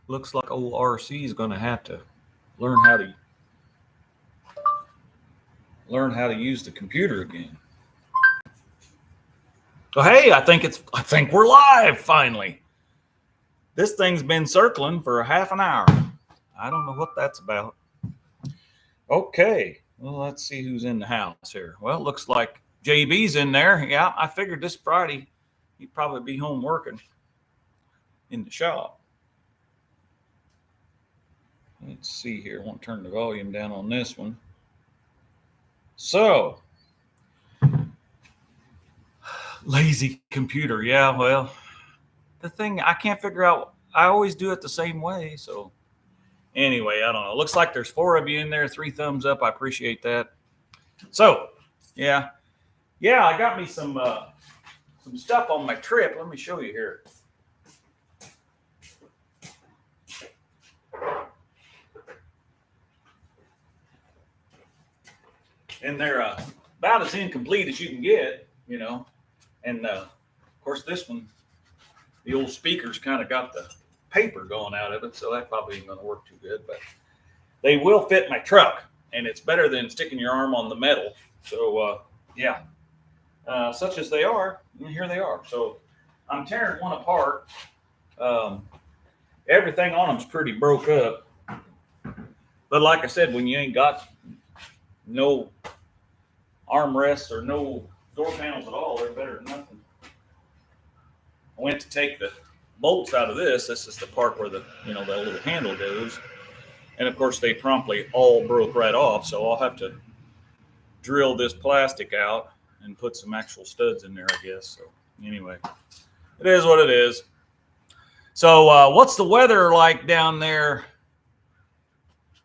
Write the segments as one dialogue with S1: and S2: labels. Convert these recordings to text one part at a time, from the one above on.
S1: Looks like old RC is going to have to learn how to use the computer again. So hey, I think we're live finally. This thing's been circling for a half an hour. I don't know what that's about. Okay, well, let's see who's in the house here. Well, it looks like JB's in there. Yeah, I figured this Friday he'd probably be home working in the shop. Let's see here. I want to turn the volume down on this one. So, lazy computer. Yeah, well, the thing I can't figure out, I always do it the same way. So, anyway, I don't know. Looks like there's 4 of you in there. 3 thumbs up. I appreciate that. So, yeah, I got me some stuff on my trip. Let me show you here. And they're about as incomplete as you can get, you know. And of course, this one, the old speakers kind of got the paper going out of it, so that probably ain't going to work too good. But they will fit my truck, and it's better than sticking your arm on the metal. So yeah, such as they are, and here they are. So I'm tearing one apart. Everything on them's pretty broke up. But like I said, when you ain't got no armrests or no door panels at all, they're better than nothing. I went to take the bolts out of this. This is the part where the little handle goes. And of course they promptly all broke right off. So I'll have to drill this plastic out and put some actual studs in there, I guess. So anyway, it is what it is. So what's the weather like down there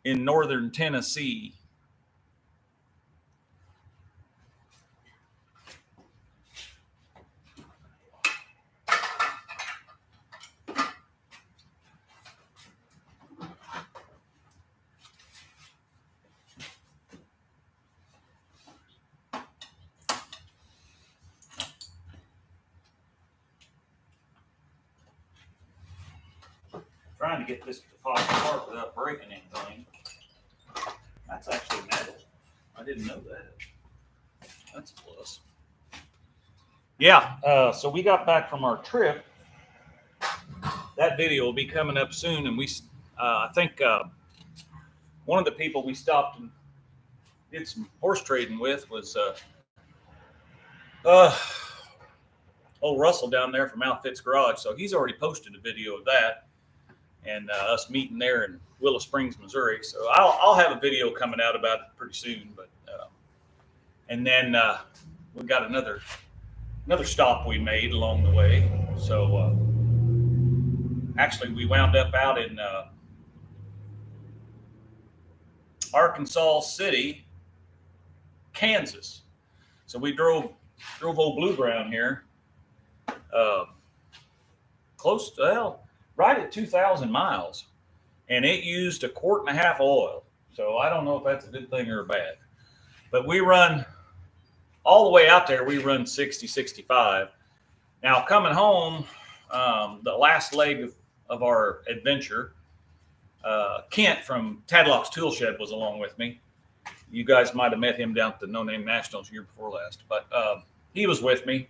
S1: in northern Tennessee? Trying to get this to fall apart without breaking anything. That's actually metal. I didn't know that. That's a plus. Yeah, so we got back from our trip. That video will be coming up soon, and I think one of the people we stopped and did some horse trading with was old Russell down there from Outfits Garage. So he's already posted a video of that. And us meeting there in Willow Springs, Missouri. So I'll have a video coming out about it pretty soon. But and then we got another stop we made along the way. So actually, we wound up out in Arkansas City, Kansas. So we drove old Blue Brown here, close to right at 2,000 miles, and it used 1.5 quarts of oil. So I don't know if that's a good thing or bad. But we run all the way out there. We run 60, 65. Now coming home, the last leg of our adventure, Kent from Tadlock's Tool Shed was along with me. You guys might have met him down at the No Name Nationals year before last, but he was with me,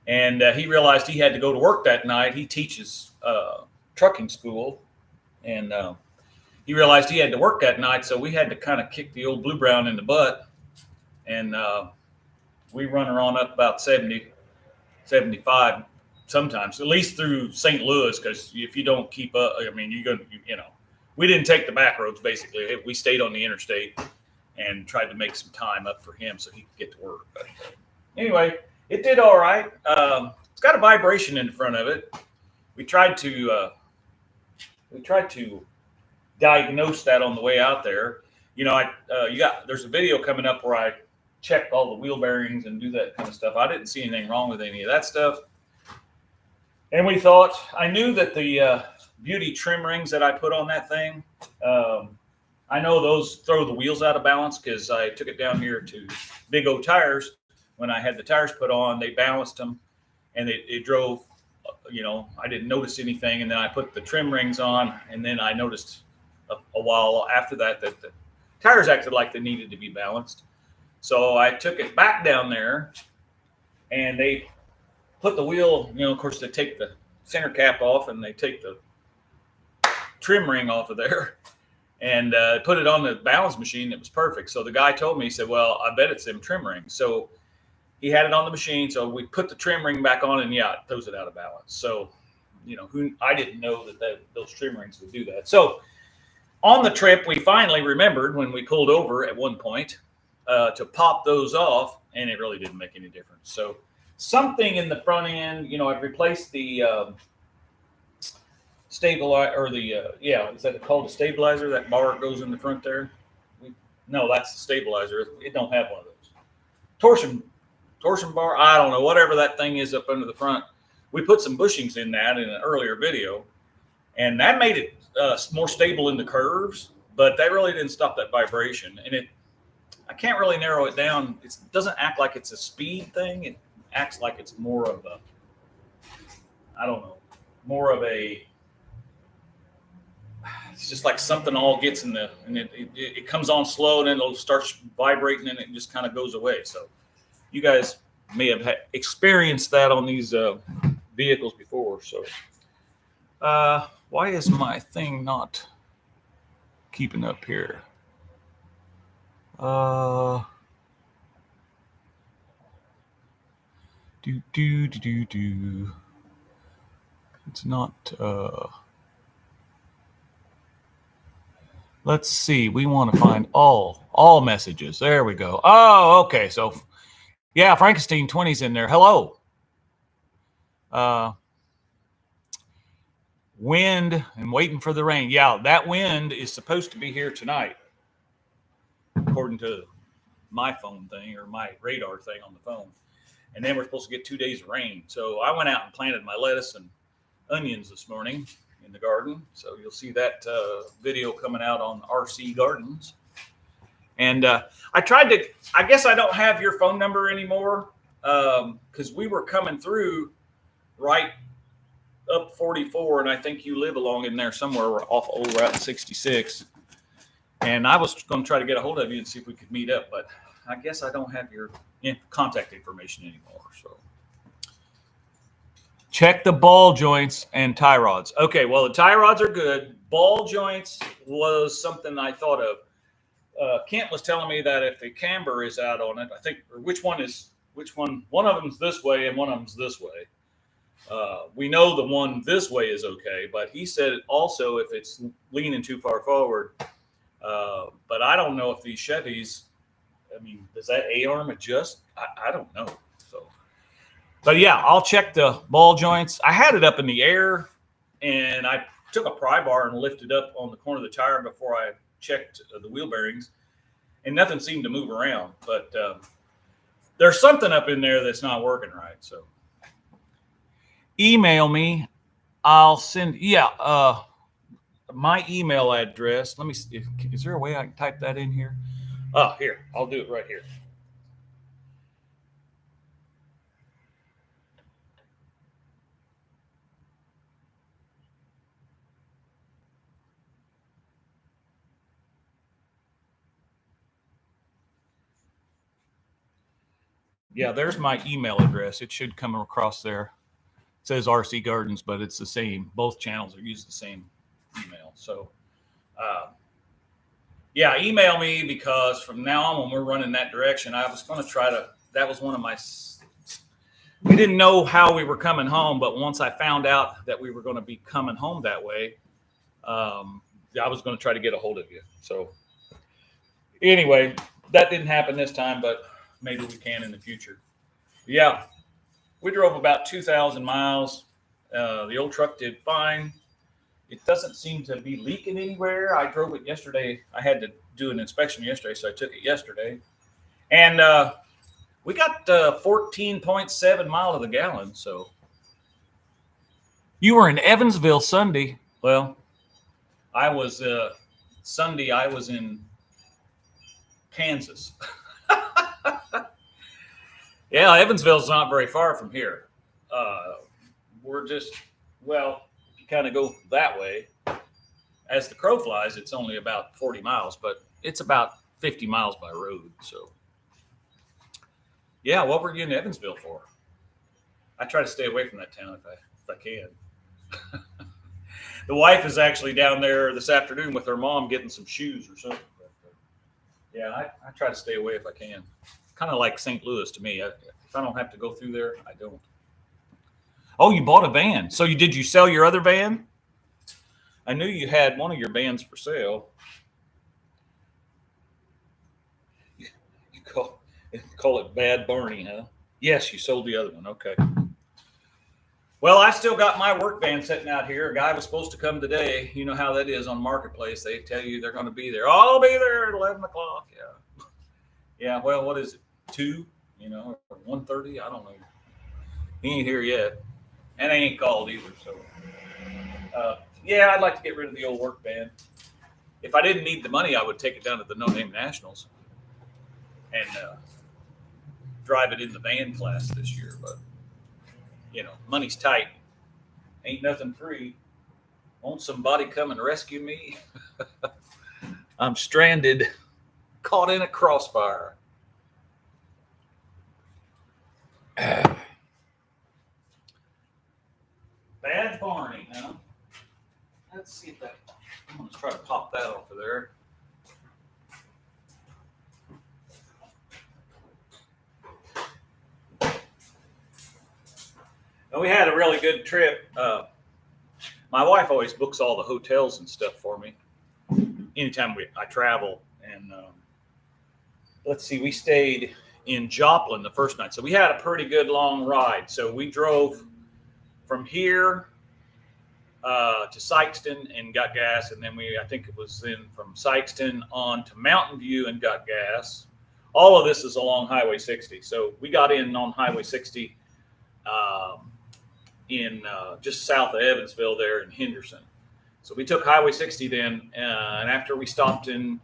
S1: and he realized he had to go to work that night. He teaches trucking school, and he realized he had to work that night, so we had to kind of kick the old Blue Brown in the butt, and we run her on up about 70, 75 sometimes, at least through St. Louis, because if you don't keep up, I mean, we didn't take the back roads, basically. We stayed on the interstate and tried to make some time up for him so he could get to work. But anyway, it did all right. It's got a vibration in front of it. We tried to diagnose that on the way out there. There's a video coming up where I checked all the wheel bearings and do that kind of stuff. I didn't see anything wrong with any of that stuff. And we thought, I knew that the beauty trim rings that I put on that thing, I know those throw the wheels out of balance, because I took it down here to Big O Tires. When I had the tires put on, they balanced them, and it drove I didn't notice anything. And then I put the trim rings on, and then I noticed a while after that the tires acted like they needed to be balanced. So I took it back down there, and they put the wheel, of course, they take the center cap off and they take the trim ring off of there and put it on the balance machine. It was perfect. So the guy told me, he said, well, I bet it's them trim rings. So he had it on the machine. So we put the trim ring back on, and yeah, it throws it out of balance. So, I didn't know that those trim rings would do that. So on the trip, we finally remembered when we pulled over at one point to pop those off, and it really didn't make any difference. So something in the front end, I've replaced the stabilizer, or is that called a stabilizer? That bar goes in the front there? No, that's the stabilizer. It don't have one of those. Torsion bar, I don't know, whatever that thing is up under the front. We put some bushings in that in an earlier video, and that made it more stable in the curves, but that really didn't stop that vibration. And I can't really narrow it down. It doesn't act like it's a speed thing. It acts like it's more of a, it's just like something all gets and it comes on slow, and then it'll start vibrating, and it just kind of goes away. So you guys may have experienced that on these vehicles before. So why is my thing not keeping up here? It's not. Let's see. We want to find all messages. There we go. Oh, okay. So, yeah, Frankenstein 20's in there. Hello. Wind and waiting for the rain. Yeah, that wind is supposed to be here tonight, according to my phone thing, or my radar thing on the phone. And then we're supposed to get 2 days of rain. So I went out and planted my lettuce and onions this morning in the garden. So you'll see that video coming out on RC Gardens. And I guess I don't have your phone number anymore, because we were coming through right up 44, and I think you live along in there somewhere off old Route 66. And I was going to try to get a hold of you and see if we could meet up, but I guess I don't have your contact information anymore. So check the ball joints and tie rods. Okay, well, the tie rods are good. Ball joints was something I thought of. Kent was telling me that if the camber is out on it, I think, or which one, one of them's this way and one of them's this way. We know the one this way is okay, but he said also if it's leaning too far forward, but I don't know if these Chevys, does that A-arm adjust? I don't know. So, but yeah, I'll check the ball joints. I had it up in the air, and I took a pry bar and lifted up on the corner of the tire before I checked the wheel bearings, and nothing seemed to move around. But there's something up in there that's not working right. So email me. I'll send. My email address. Let me see. Is there a way I can type that in here? Here. I'll do it right here. Yeah, there's my email address. It should come across there. It says RC Gardens, but it's the same. Both channels are using the same email. So, email me, because from now on, when we're running that direction, I was going to try to, that was one of my, we didn't know how we were coming home, but once I found out that we were going to be coming home that way, I was going to try to get a hold of you. So anyway, that didn't happen this time, but maybe we can in the future. Yeah, we drove about 2,000 miles. The old truck did fine. It doesn't seem to be leaking anywhere. I drove it yesterday. I had to do an inspection yesterday, so I took it yesterday. And we got 14.7 miles to the gallon. So you were in Evansville Sunday. Well, I was Sunday. I was in Kansas. Yeah, Evansville's not very far from here. we're just, well, if you kind of go that way, as the crow flies, it's only about 40 miles, but it's about 50 miles by road. So, yeah, what were you in Evansville for? I try to stay away from that town if I can. The wife is actually down there this afternoon with her mom getting some shoes or something. But, yeah, I try to stay away if I can. Kind of like St. Louis to me. If I don't have to go through there, I don't. Oh, you bought a van. So did you sell your other van? I knew you had one of your vans for sale. You call it Bad Barney, huh? Yes, you sold the other one. Okay. Well, I still got my work van sitting out here. A guy was supposed to come today. You know how that is on Marketplace. They tell you they're going to be there. Oh, I'll be there at 11 o'clock. Yeah. Yeah, well, what is it? 2, or 1:30? I don't know. He ain't here yet. And they ain't called either. So, yeah, I'd like to get rid of the old work van. If I didn't need the money, I would take it down to the No Name Nationals and drive it in the van class this year. But, money's tight. Ain't nothing free. Won't somebody come and rescue me? I'm stranded, caught in a crossfire. Bad Barney, huh? Let's see if I'm going to try to pop that off of there. Well, we had a really good trip. My wife always books all the hotels and stuff for me anytime I travel. And let's see, we stayed in Joplin the first night. So we had a pretty good long ride. So we drove from here to Sikeston and got gas. And then I think it was then from Sikeston on to Mountain View and got gas. All of this is along Highway 60. So we got in on Highway 60 in just south of Evansville there in Henderson. So we took Highway 60 then, and after we stopped in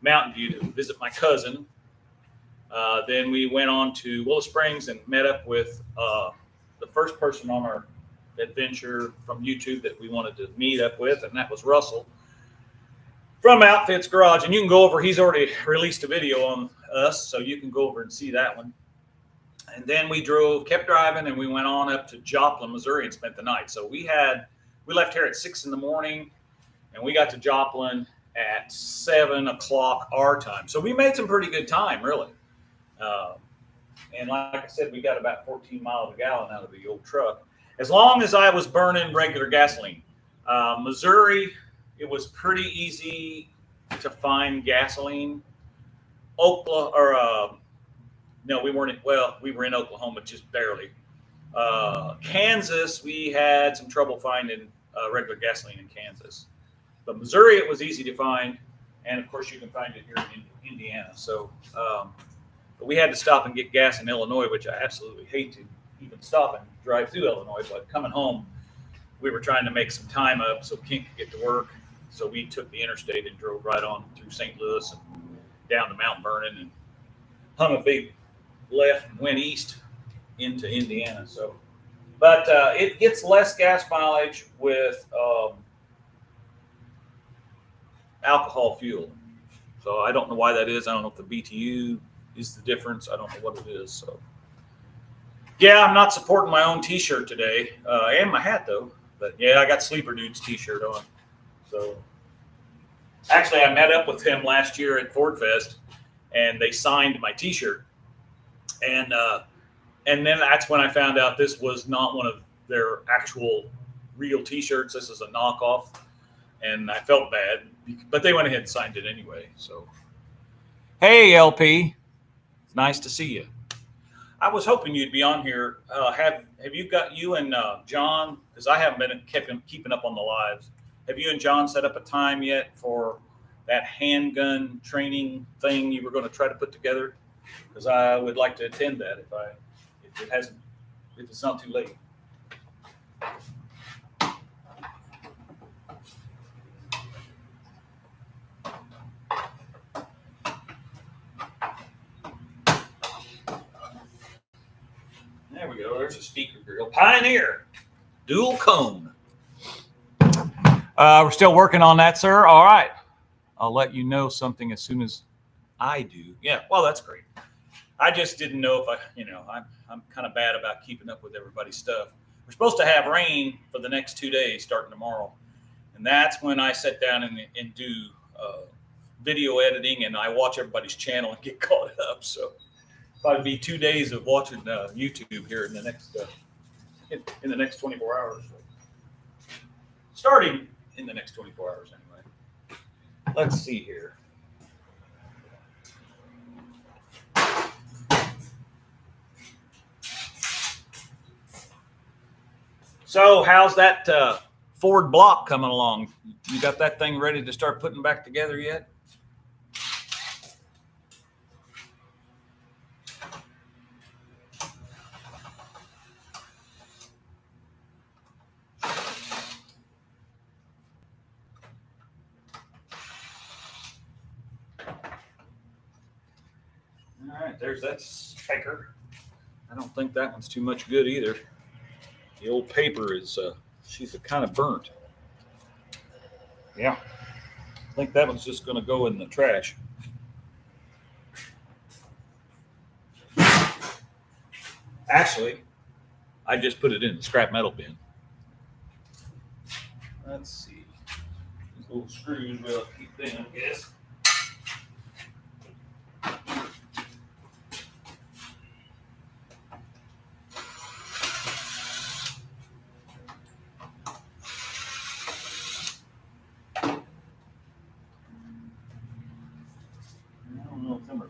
S1: Mountain View to visit my cousin, then we went on to Willow Springs and met up with the first person on our adventure from YouTube that we wanted to meet up with, and that was Russell from Outfits Garage. And you can go over, he's already released a video on us, so you can go over and see that one. And then we kept driving, and we went on up to Joplin, Missouri, and spent the night. So we left here at 6 in the morning, and we got to Joplin at 7 o'clock our time. So we made some pretty good time, really. And like I said, we got about 14 miles a gallon out of the old truck, as long as I was burning regular gasoline. Missouri, it was pretty easy to find gasoline. No, we weren't. We were in Oklahoma, just barely. Kansas, we had some trouble finding regular gasoline in Kansas. But Missouri, it was easy to find. And, of course, you can find it here in Indiana. So but we had to stop and get gas in Illinois, which I absolutely hate to even stop and drive through Illinois. But coming home, we were trying to make some time up so King could get to work. So we took the interstate and drove right on through St. Louis and down to Mount Vernon and hung a big left and went east into Indiana. So, but it gets less gas mileage with alcohol fuel. So I don't know why that is. I don't know if the BTU is the difference. I don't know what it is. So yeah, I'm not supporting my own t-shirt today, and my hat though. But yeah, I got Sleeper Dude's t-shirt on. So actually, I met up with him last year at Ford Fest, and they signed my t-shirt. And then that's when I found out this was not one of their actual real t-shirts. This is a knockoff, and I felt bad, but they went ahead and signed it anyway. So, hey, LP, it's nice to see you. I was hoping you'd be on here. Have you and John, because I haven't been keeping up on the lives. Have you and John set up a time yet for that handgun training thing you were going to try to put together? Because I would like to attend that if it's not too late. There we go. There's a speaker grill. Pioneer. Dual cone. We're still working on that, sir. All right. I'll let you know something as soon as I do. Yeah, well, that's great. I just didn't know if I'm kind of bad about keeping up with everybody's stuff. We're supposed to have rain for the next 2 days starting tomorrow. And that's when I sit down and do video editing, and I watch everybody's channel and get caught up. So probably be 2 days of watching YouTube here in the next in the next 24 hours. Starting in the next 24 hours, anyway. Let's see here. So how's that Ford block coming along? You got that thing ready to start putting back together yet? All right, there's that sticker. I don't think that one's too much good either. The old paper is, she's kind of burnt. Yeah, I think that one's just going to go in the trash. Actually, I just put it in the scrap metal bin. Let's see. These little screws will keep them, I guess.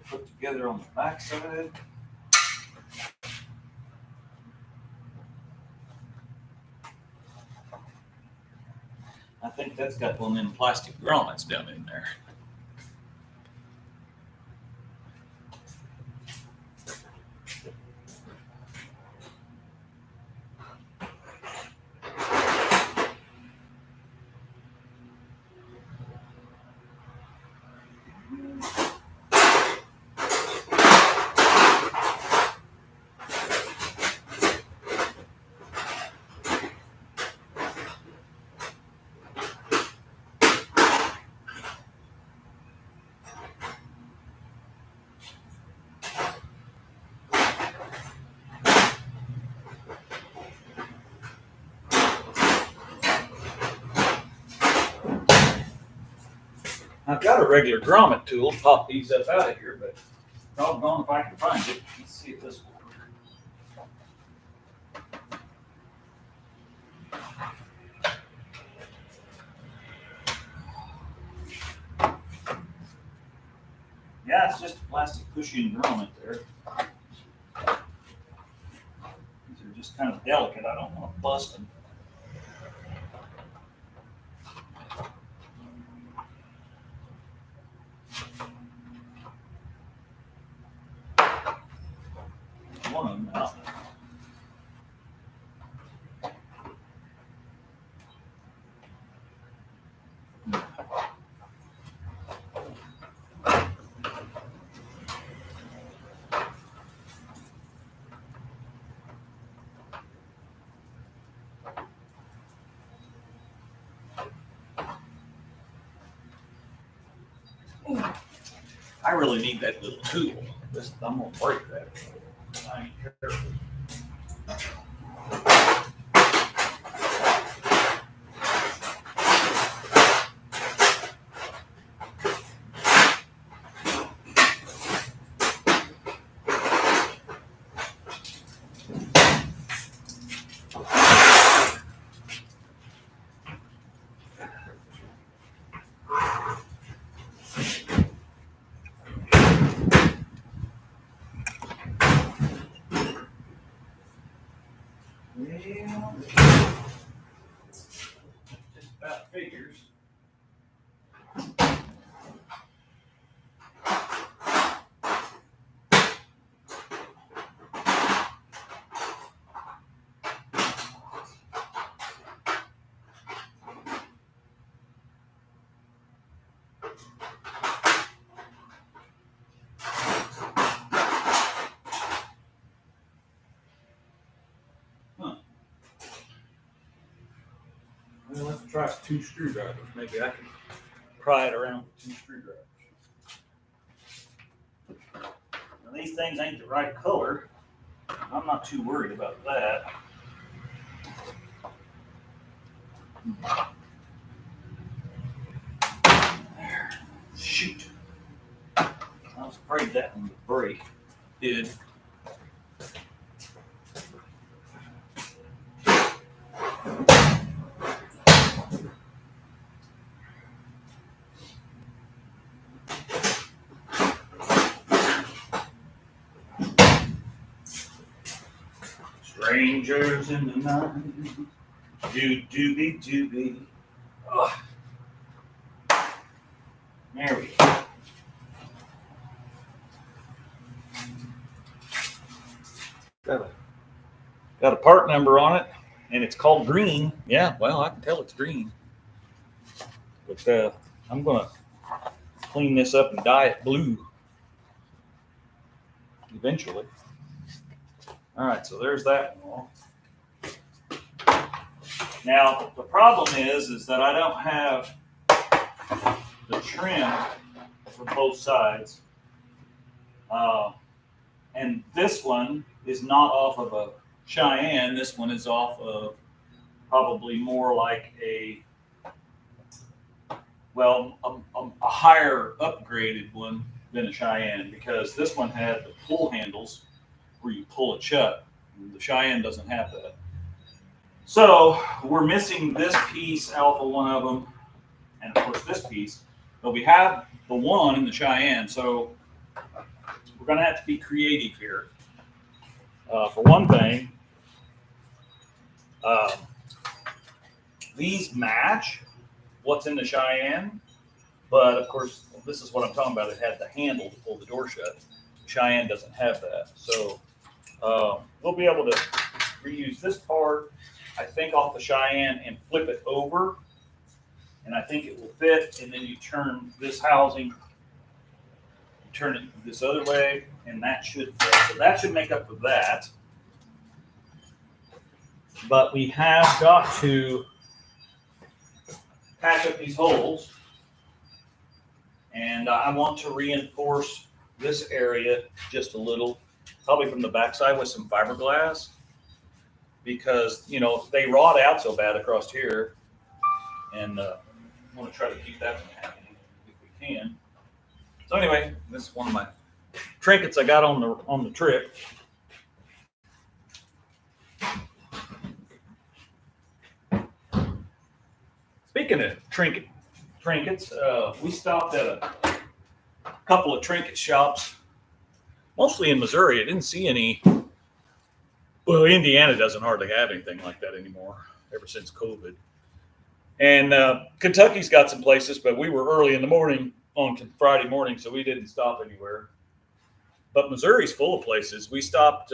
S1: Put together on the back side. I think that's got one of them plastic grommets down in there. I've got a regular grommet tool to pop these up out of here, but doggone if I can find it. Let's see if this will work. Yeah, it's just a plastic pushing grommet there. These are just kind of delicate. I don't want to bust them. One of them out. I really need that little tool. I'm gonna break that. I ain't careful. Well, just about figures. Well, let's try 2 screwdrivers. Maybe I can pry it around with 2 screwdrivers. Now, these things ain't the right color. I'm not too worried about that. There. Shoot. I was afraid that one would break. It did. Strangers in the night, doobie. Oh. There we go. Got a part number on it, and it's called green. Yeah, well, I can tell it's green. But I'm gonna clean this up and dye it blue eventually. All right, so there's that one. Now, the problem is that I don't have the trim for both sides. And this one is not off of a Cheyenne. This one is off of probably more like a higher upgraded one than a Cheyenne, because this one had the pull handles where you pull it shut. The Cheyenne doesn't have that. So we're missing this piece out of one of them, and of course this piece. But we have the one in the Cheyenne, so we're going to have to be creative here. For one thing, these match what's in the Cheyenne, but of course this is what I'm talking about. It had the handle to pull the door shut. The Cheyenne doesn't have that, so we'll be able to reuse this part, I think, off the Cheyenne and flip it over, and I think it will fit. And then you turn this housing, turn it this other way, and that should fit. So that should make up for that. But we have got to patch up these holes, and I want to reinforce this area just a little, probably from the backside with some fiberglass, because they rot out so bad across here, and I want to try to keep that from happening if we can. So anyway, this is one of my trinkets I got on the trip. Speaking of trinkets, we stopped at a couple of trinket shops, mostly in Missouri. I didn't see any. Well, Indiana doesn't hardly have anything like that anymore, ever since COVID. And Kentucky's got some places, but we were early in the morning on Friday morning, so we didn't stop anywhere. But Missouri's full of places. We stopped.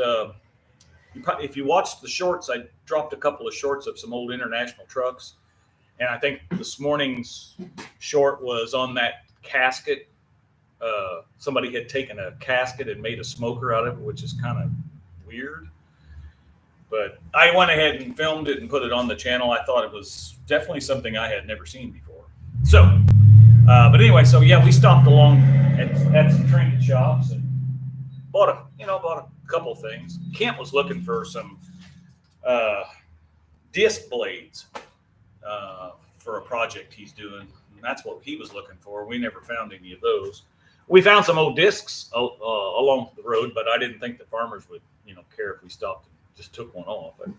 S1: If you watched the shorts, I dropped a couple of shorts of some old International trucks. And I think this morning's short was on that casket. Somebody had taken a casket and made a smoker out of it, which is kind of weird. But I went ahead and filmed it and put it on the channel. I thought it was definitely something I had never seen before. So, but anyway, so yeah, we stopped along at some trinket shops and bought a couple of things. Kent was looking for some disc blades for a project he's doing, and that's what he was looking for. We never found any of those. We found some old discs along the road, but I didn't think the farmers would, care if we stopped and just took one off. It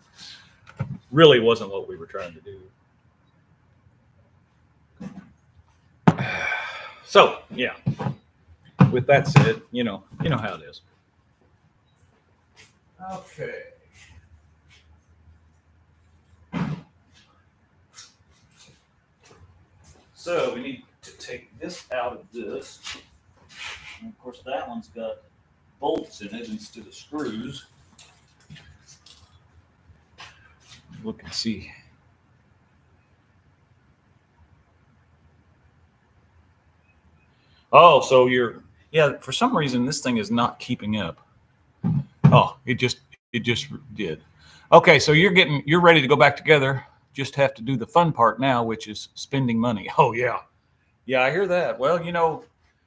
S1: really wasn't what we were trying to do. So yeah. With that said, you know how it is. Okay. So we need to take this out of this. And of course, that one's got bolts in it instead of screws. Look and see. Oh, so for some reason this thing is not keeping up. Oh, it just did. Okay, so you're ready to go back together. just have to do the fun part now, which is spending money. Oh yeah. Yeah, I hear that. Well, you know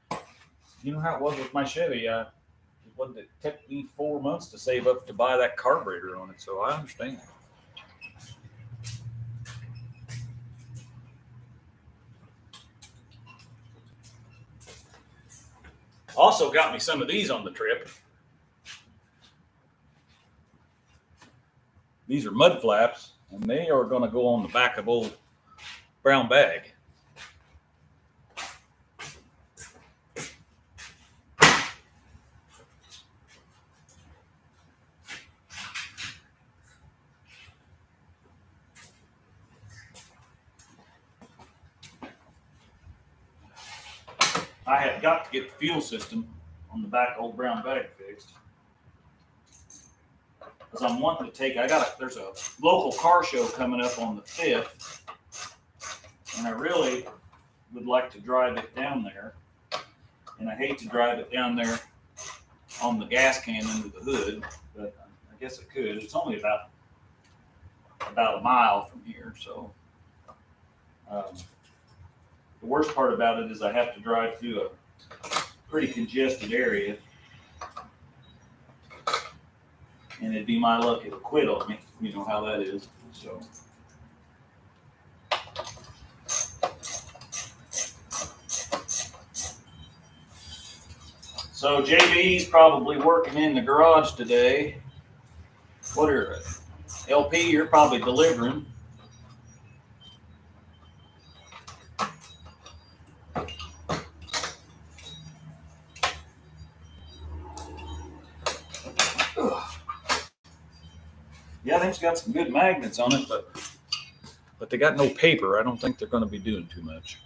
S1: how it was with my Chevy. It took me 4 months to save up to buy that carburetor on it, so I understand. Also got me some of these on the trip. These are mud flaps, and they are going to go on the back of old brown bag. I have got to get the fuel system on the back of old brown bag fixed. Because I'm wanting to take, there's a local car show coming up on the 5th, and I really would like to drive it down there. And I hate to drive it down there on the gas can under the hood, but I guess I could. It's only about a mile from here, so. The worst part about it is I have to drive through a pretty congested area, and it'd be my luck it'll quit on me. You know how that is. So JB's probably working in the garage today. What are LP? You're probably delivering. Yeah, they've got some good magnets on it, but they got no paper. I don't think they're going to be doing too much.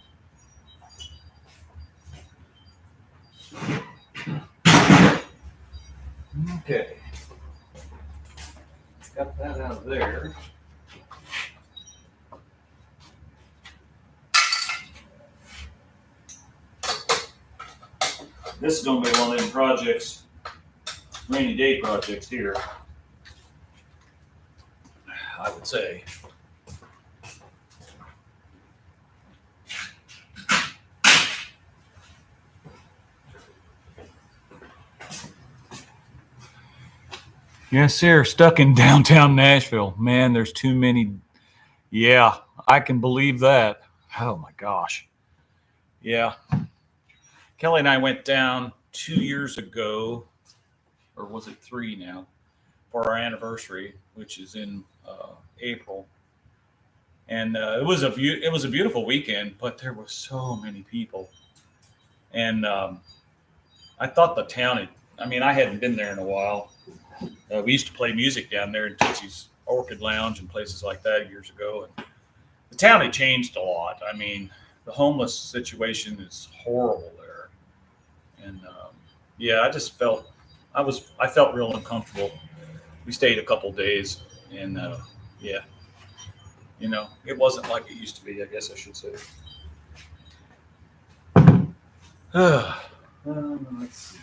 S1: Okay. Got that out of there. This is going to be one of them projects, rainy day projects here, I would say. Yes, sir. Stuck in downtown Nashville. Man, there's too many. Yeah, I can believe that. Oh my gosh. Yeah. Kelly and I went down 2 years ago, or was it 3 now, for our anniversary, which is in April. And it was a beautiful weekend, but there were so many people. And I thought the town I hadn't been there in a while. We used to play music down there in Tootsie's Orchid Lounge and places like that years ago. And the town had changed a lot. I mean, the homeless situation is horrible there. And yeah, I felt real uncomfortable. We stayed a couple days, and yeah, it wasn't like it used to be, I guess I should say. Let's see.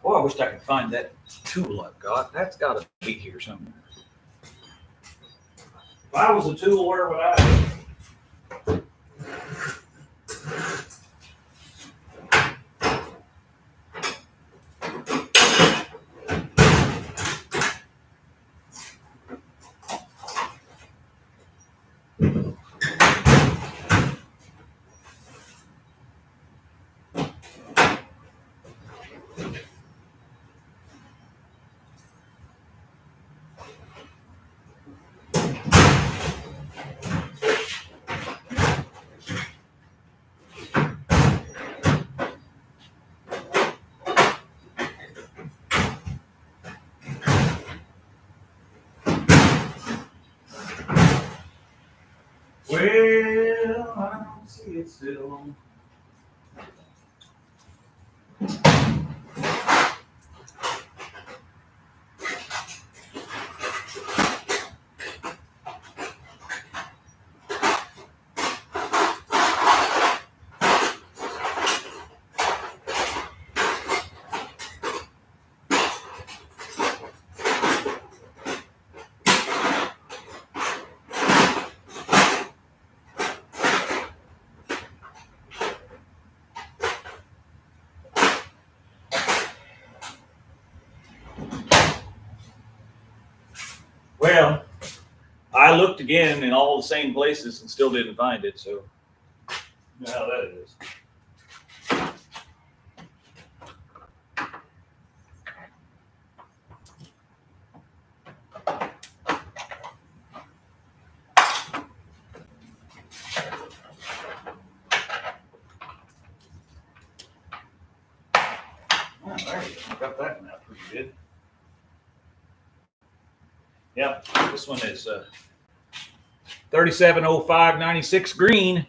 S1: Boy, I wish I could find that tool I've got. That's got to be here somewhere. If I was a tool, where would I be? Well, I don't see it still. Well, I looked again in all the same places and still didn't find it, so you know how that is. Oh, there you go. Got that one out pretty good. Yep, this one is 370596 green.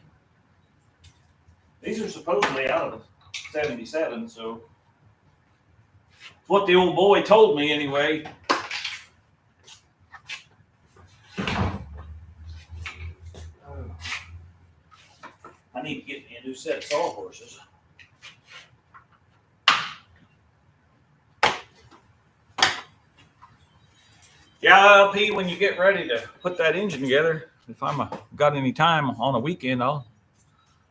S1: These are supposedly out of 77, so it's what the old boy told me anyway. I need to get me a new set of sawhorses. Yeah, LP, when you get ready to put that engine together, if I'm got any time on a weekend, I'll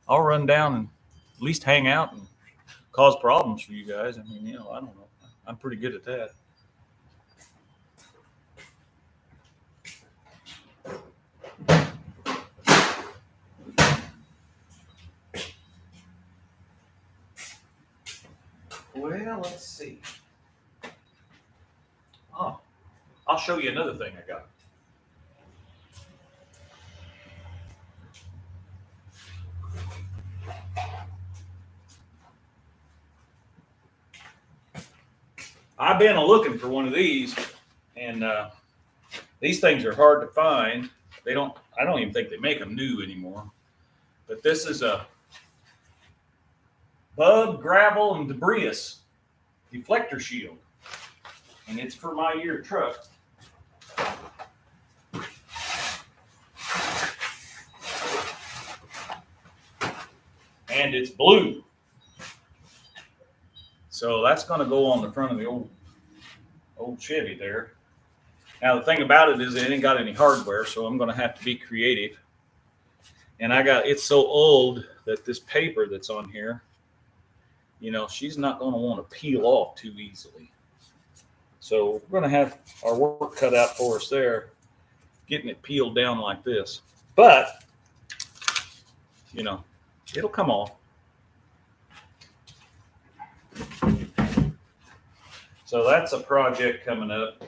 S1: run down and at least hang out and cause problems for you guys. I mean, you know, I don't know. I'm pretty good at that. Well, let's see. Oh, I'll show you another thing I got. I've been looking for one of these, and these things are hard to find. I don't even think they make them new anymore. But this is a bug, gravel, and debris deflector shield, and it's for my year truck. And it's blue. So that's going to go on the front of the old Chevy there. Now the thing about it is it ain't got any hardware, so I'm going to have to be creative. And it's so old that this paper that's on here, you know, she's not going to want to peel off too easily. So we're going to have our work cut out for us there, getting it peeled down like this. But, you know, it'll come off. So that's a project coming up.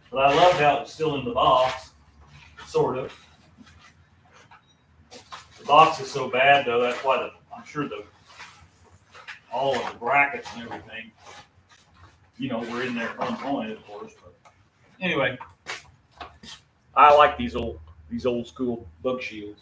S1: But I love how it's still in the box, sort of. The box is so bad, though, that's why I'm sure all of the brackets and everything, you know, were in there at one point, of course. But anyway, I like these old school bug shields.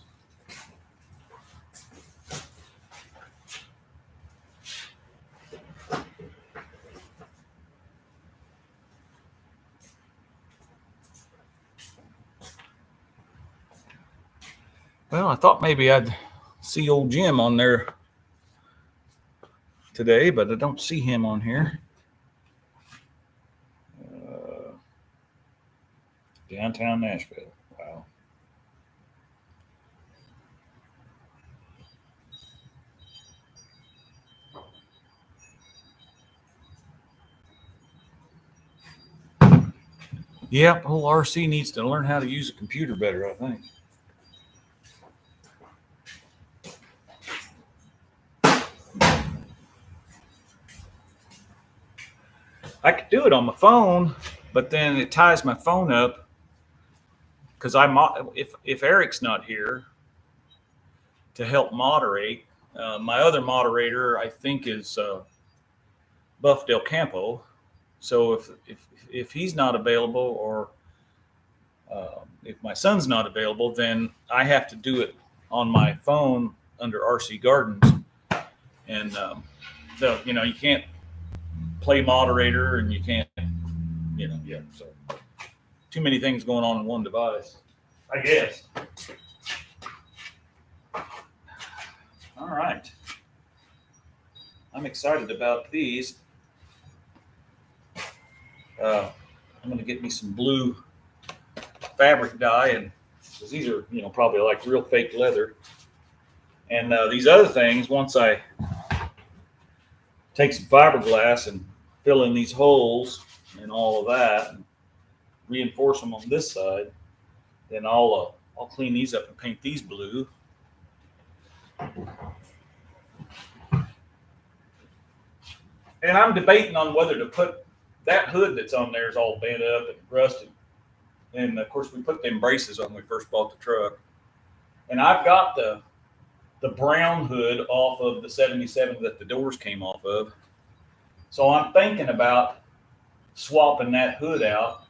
S1: Well, I thought maybe I'd see old Jim on there today, but I don't see him on here. Downtown Nashville. Wow. Yep, old RC needs to learn how to use a computer better, I think. I could do it on my phone, but then it ties my phone up because if Eric's not here to help moderate, my other moderator I think is Buff Del Campo. So if he's not available, or if my son's not available, then I have to do it on my phone under RC Gardens, and so you know you can't play moderator, and you can't, you know, yeah. So too many things going on in one device, I guess. All right, I'm excited about these. I'm going to get me some blue fabric dye, and because these are, you know, probably like real fake leather. And these other things, once I take some fiberglass and fill in these holes, and all of that, and reinforce them on this side. Then I'll clean these up and paint these blue. And I'm debating on whether to put that hood that's on there is all bent up and rusted. And of course, we put them braces on when we first bought the truck. And I've got the brown hood off of the 77 that the doors came off of. So I'm thinking about swapping that hood out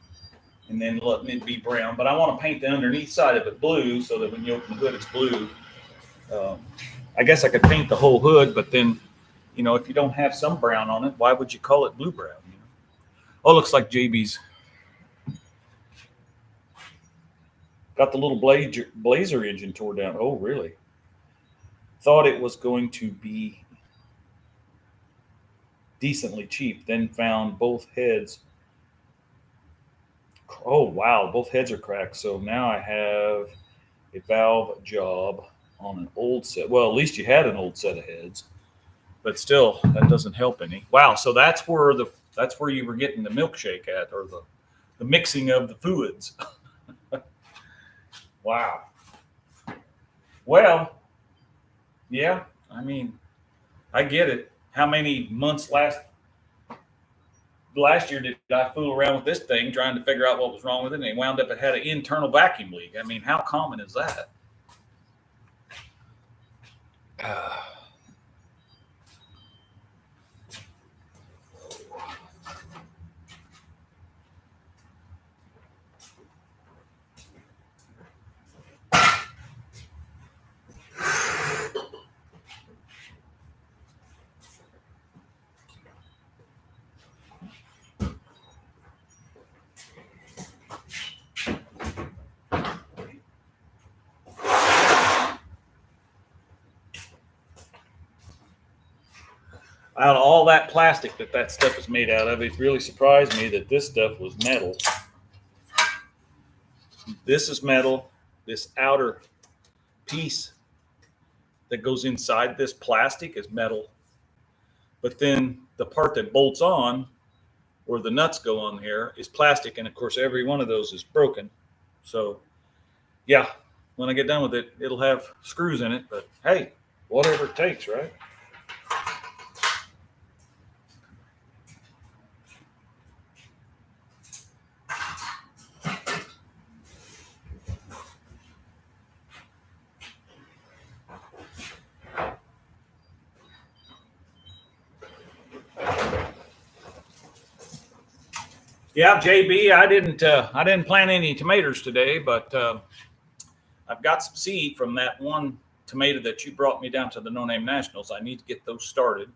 S1: and then letting it be brown. But I want to paint the underneath side of it blue so that when you open the hood, it's blue. I guess I could paint the whole hood, but then, you know, if you don't have some brown on it, why would you call it blue brown? You know? Oh, looks like JB's got the little Blazer engine tore down. Oh, really? Thought it was going to be decently cheap, then found both heads. Oh, wow, both heads are cracked. So now I have a valve job on an old set. Well, at least you had an old set of heads, but still, that doesn't help any. Wow, so that's where you were getting the milkshake at, or the mixing of the fluids. Wow. Well, yeah, I mean, I get it. How many months last year did I fool around with this thing trying to figure out what was wrong with it, and it wound up it had an internal vacuum leak? I mean, how common is that? Out of all that plastic that stuff is made out of, it really surprised me that this stuff was metal. This is metal. This outer piece that goes inside this plastic is metal. But then the part that bolts on, where the nuts go on here, is plastic. And of course, every one of those is broken. So, yeah, when I get done with it, it'll have screws in it. But hey, whatever it takes, right? Yeah, JB, I didn't plant any tomatoes today, but I've got some seed from that one tomato that you brought me down to the No Name Nationals. I need to get those started.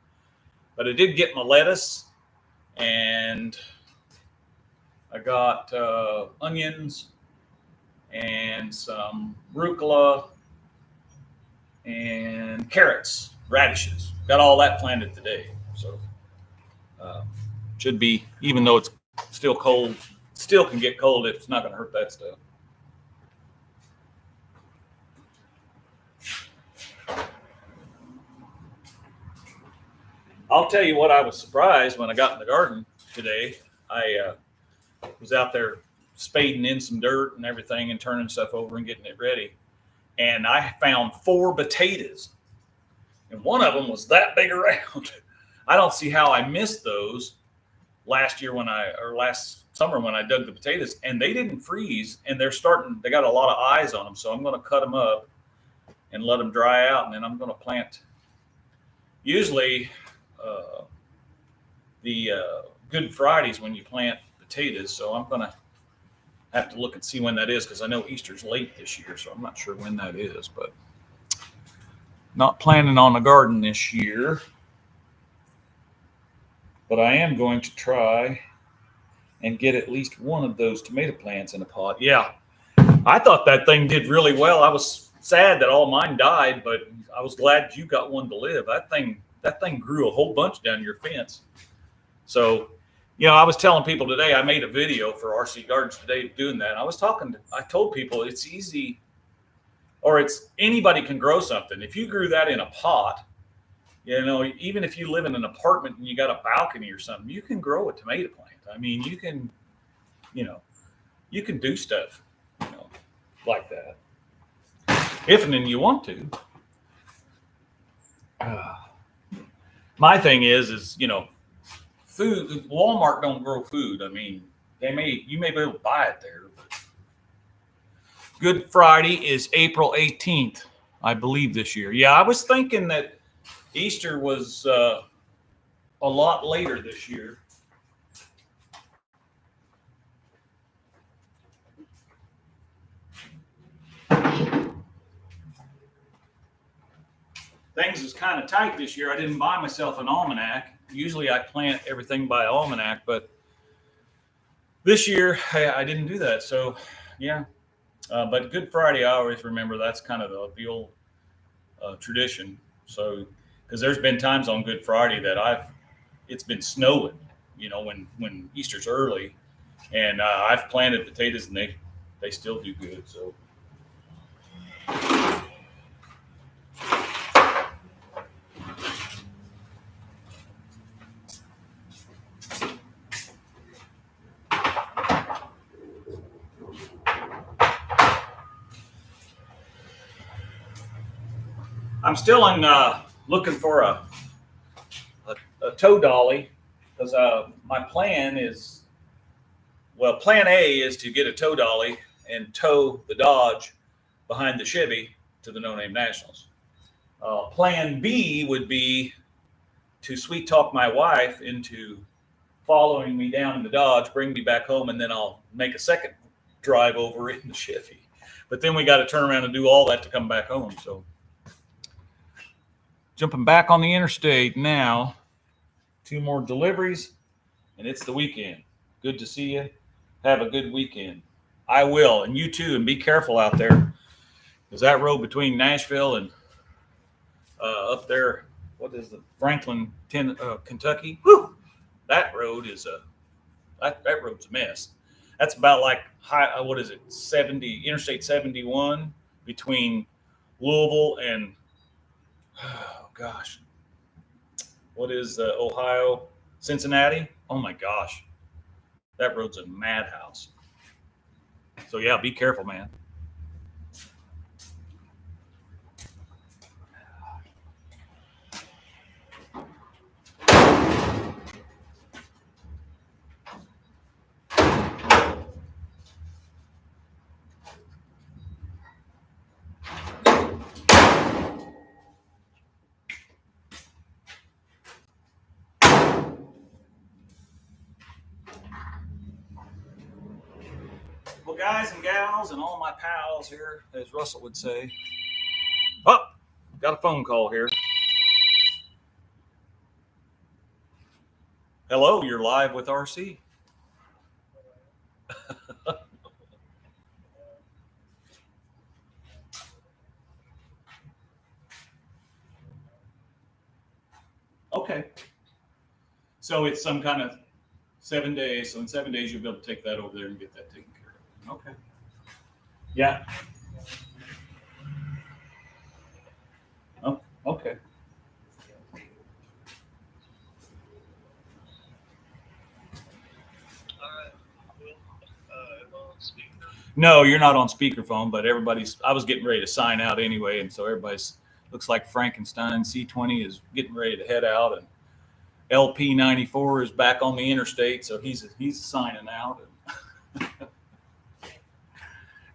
S1: But I did get my lettuce, and I got onions and some rucola and carrots, radishes. Got all that planted today. So should be, even though it's still cold, still can get cold. It's not going to hurt that stuff. I'll tell you what, I was surprised when I got in the garden today. I was out there spading in some dirt and everything and turning stuff over and getting it ready. And I found 4 potatoes. And one of them was that big around. I don't see how I missed those last summer when I dug the potatoes, and they didn't freeze, and they got a lot of eyes on them. So I'm going to cut them up and let them dry out. And then I'm going to plant usually the Good Fridays when you plant potatoes. So I'm going to have to look and see when that is, because I know Easter's late this year. So I'm not sure when that is, but not planning on a garden this year. But I am going to try and get at least one of those tomato plants in a pot. Yeah, I thought that thing did really well. I was sad that all mine died, but I was glad you got one to live. That thing grew a whole bunch down your fence. So, I was telling people today, I made a video for RC Gardens today doing that. I told people it's easy, or anybody can grow something. If you grew that in a pot, even if you live in an apartment and you got a balcony or something, you can grow a tomato plant. I mean, you can, you can do stuff, like that. If and then you want to. My thing is, food, Walmart don't grow food. I mean, you may be able to buy it there. But Good Friday is April 18th, I believe, this year. Yeah, I was thinking that Easter was a lot later this year. Things is kind of tight this year. I didn't buy myself an almanac. Usually I plan everything by almanac, but this year I didn't do that. So, yeah. But Good Friday, I always remember that's kind of the old tradition. So, because there's been times on Good Friday that it's been snowing, when Easter's early, and I've planted potatoes and they still do good. So. I'm still looking for a tow dolly because my plan is, plan A is to get a tow dolly and tow the Dodge behind the Chevy to the No Name Nationals. Plan B would be to sweet talk my wife into following me down in the Dodge, bring me back home, and then I'll make a second drive over in the Chevy. But then we got to turn around and do all that to come back home. So. Jumping back on the interstate now. 2 more deliveries, and it's the weekend. Good to see you. Have a good weekend. I will, and you too, and be careful out there. Because that road between Nashville and up there, what is the Franklin, Kentucky? Whew, that road is that road's a mess. That's about like Interstate 71 between Louisville and gosh, what is Ohio, Cincinnati? Oh my gosh, that road's a madhouse. So yeah, be careful, man. Well, guys and gals and all my pals here, as Russell would say. Oh, got a phone call here. Hello, you're live with RC. Okay. So it's some kind of 7 days. So in 7 days, you'll be able to take that over there and get that taken care of. Okay. Yeah. Oh, okay. No, you're not on speakerphone, but I was getting ready to sign out anyway. And so looks like Frankenstein C20 is getting ready to head out, and LP94 is back on the interstate. So he's signing out.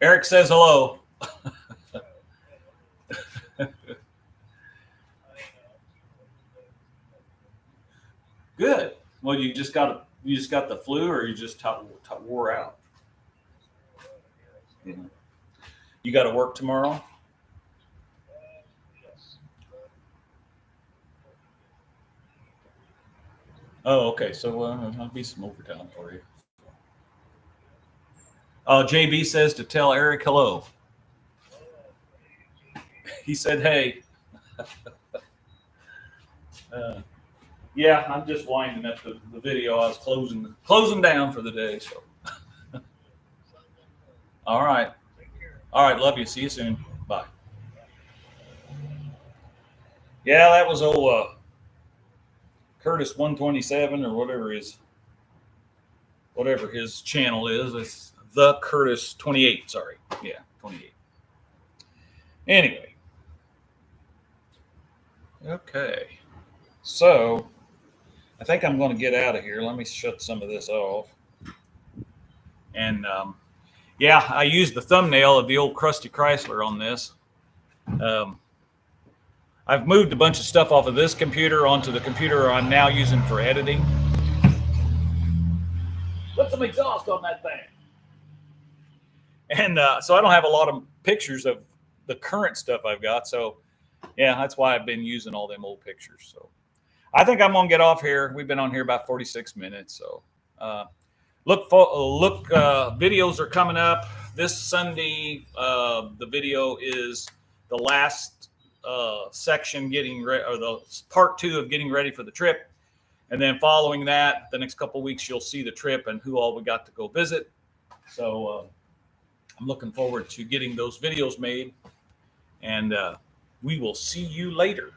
S1: Eric says hello. Good. Well, you just got the flu, or you just wore out? Yeah. You got to work tomorrow? Oh, okay. So there'll be some overtime for you. JB says to tell Eric hello. He said, hey. Yeah, I'm just winding up the video. I was closing down for the day. So. All right. All right. Love you. See you soon. Bye. Yeah, that was old Curtis 127 or whatever it is. whatever his channel is. It's the Curtis 28. Sorry, yeah, 28. Anyway, okay, so I think I'm going to get out of here. Let me shut some of this off. And yeah, I used the thumbnail of the old Crusty Chrysler on this. I've moved a bunch of stuff off of this computer onto the computer I'm now using for editing. Put some exhaust on that thing. And so I don't have a lot of pictures of the current stuff I've got. So yeah, that's why I've been using all them old pictures. So I think I'm going to get off here. We've been on here about 46 minutes. So videos are coming up this Sunday. The video is the last section getting ready, or the part 2 of getting ready for the trip. And then following that, the next couple of weeks, you'll see the trip and who all we got to go visit. So I'm looking forward to getting those videos made, and we will see you later.